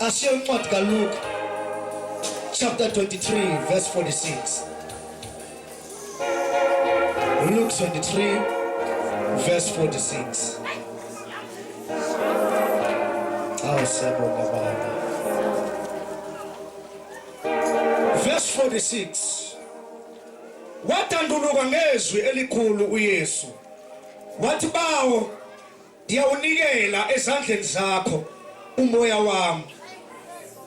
Asiya incwadi kaLuke chapter 23 verse 46. Luke 23 verse 46. Verse 46. Watanduluka ngezwi elikhulu uYesu. Wathi bawo ndiyawunikela ezandleni zakho uMoya wami.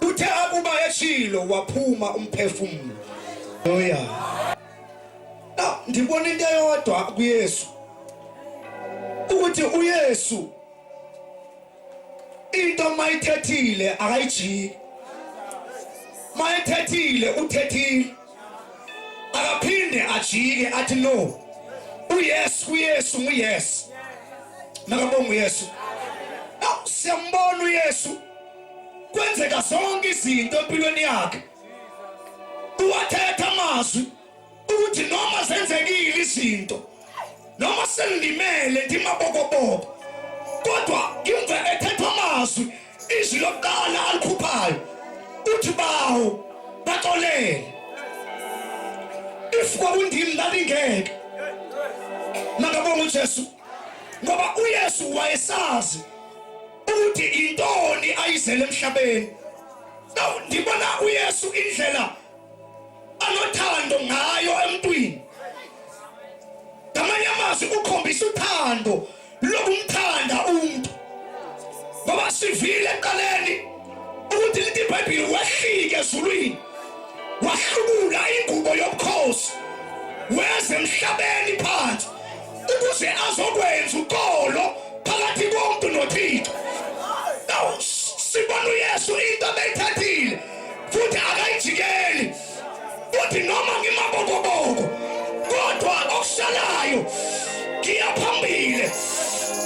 Uthe akuba eshilo waphuma umphefumulo. Haleluya. Ndibona into eyodwa kuYesu. Ukuthi uYesu into mayithethile akayijiki. Mayithethile uthethile. Akaphinde ajike athi no. uYesu nguyes. Nakabonga uYesu. Siyambona uYesu kwenzeka zonke izinto empilweni yakhe. Uwathetha amazwi ukuthi noma zenzekile izinto, noma sendimele ndimabokoboko, kodwa imve ethetha amazwi izwi lokuqala alikhuphayo uthi bawo baxolele. If kwakundimi ndalingeke. Nakabonga uJesu ngoba uYesu wayesazi ukuthi intoni ayizele emhlabeni. Ndibona uYesu indlela anothando ngayo emntwini. Ngamanye amazwi ukhombisa uthando lokumthanda umuntu. Ngoba sivile eqaleni ukuthi lithi iBhayibheli wehlike ezulwini wahlubula ingubo yobukhosi weze emhlabeni phansi ukuze azokwenza uqolo phakathi komuntu noThixo. Sibona uYesu into abeyithathile futhi akayijikeli. Uthi noma ngimabokoboko kodwa okusalayo ngiyaphambile.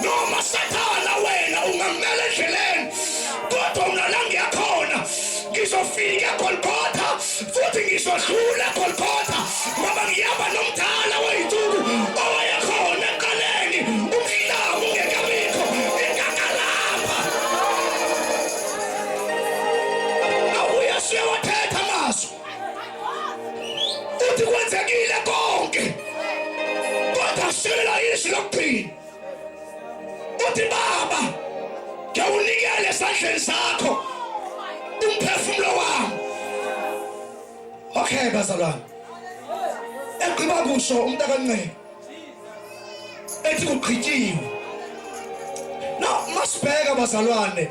Noma Sathana wena ungamela endleleni kodwa unala ngiyakhona. Ngizofika eGolgotha futhi ngizodlula eGolgotha ngoba ngiyaba nomdala wey'nsuku owayekhona eqaleni umhlaba ungekabikho ingakalapha. UYesu uyawathetha amazwi uthi kwenzekile konke kodwa sela izwi lokugcina uthi Baba ngiyawunikela esandleni zakho umphefumulo wami. Okay bazalwane, egqiba kusho umntakaNcebe ethi kugqityiwe. Masibheka bazalwane,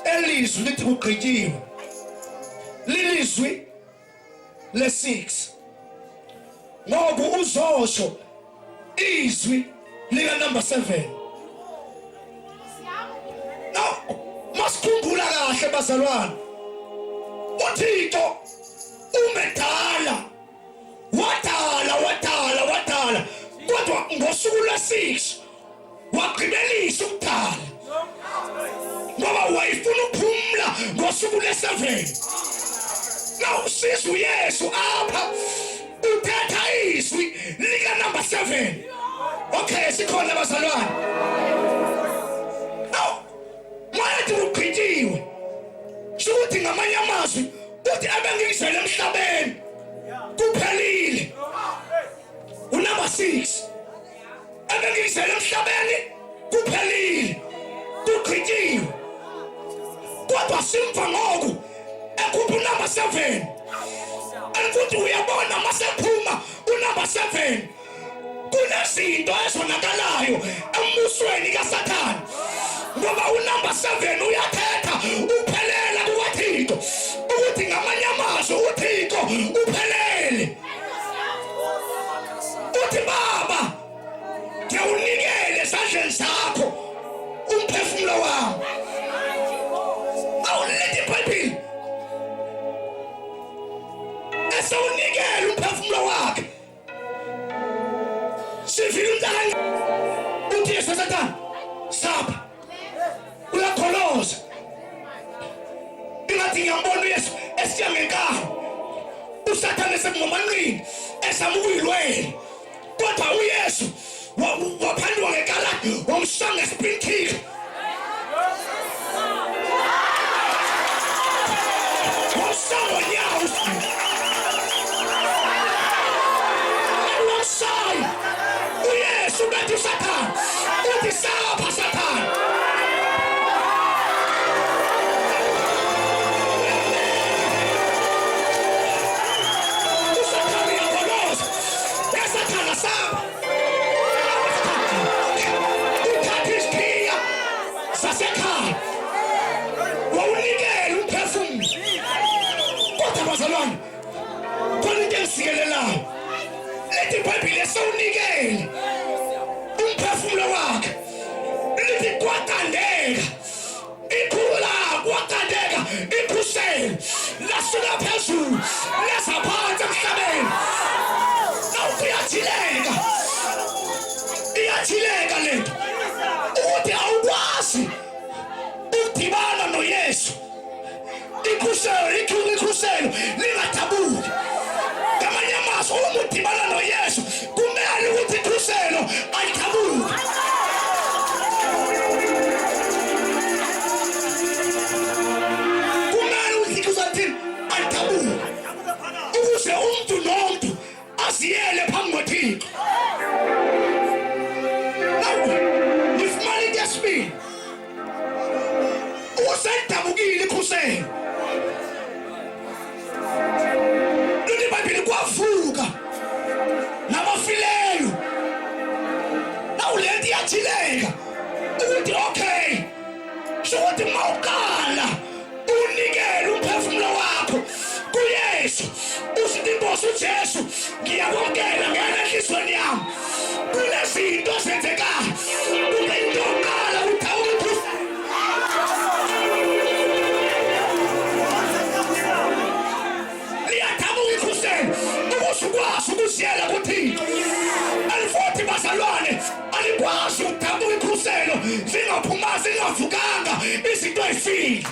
elizwi lithi kugqityiwe lilizwi le-6. Ngoku uzosho izwi lika number 7. Masikhumbula kahle bazalwane, uThixo umedala wadala kodwa ngosuku lwe-6 wagqibelisa ukudala ngoba wayefuna ukuphumula ngosuku lwe-7. Usizwe uYesu apha uthetha izwi lika number 7. Okay, sikhona bazalwane. Mayathi ugqityiwe shukuthi ngamanye amazwi uthi abengizele emhlabeni kuphelile. Unumber 6 abengizele emhlabeni kuphelile kugqityiwe. Kodwa simva ngoku ekhupha unumber 7. Futhi uyabona masephuma unumber 7 kunezinto ezonakalayo embusweni kaSathane. Ngoba unumber 7 uyathetha uphelela kukaThixo ukuthi ngamanye amazwi uThixo uphelele. Uthi Baba ngiyawunikela esandleni zakho umphefumulo wami. Awulethi iBhayibheli esawunikela umphefumulo wakhe. Sivile umntana uthi Yesu Sathane sapha uyakholoza. Ingathi ngiyambona uYesu esiya ngenkani uSathane sekungomanqini esama ukuyilwela. Kodwa uYesu waphandwa ngekala wamshaya ngesipin kick. kaThixo. Ngifumana into yesibili. Usendabukile ikhuselo. Leli Bhayibheli kwavuka nabafileyo. Nawulento iyathileka ukuthi okay. Shothi mawuqala unikele umphefumulo wakho kuYesu. Usithi Nkosi uJesu ngiyakwamukela ngena enhlizweni yami. Kunezinto zenzekayo. Kube into yokuqala uthawula ukwazi ukusiyela kuThixo. Alifuthi bazalwane alikwazi ukudabuka ikhuselo zingaphuma zingavukanga izinto ezifile.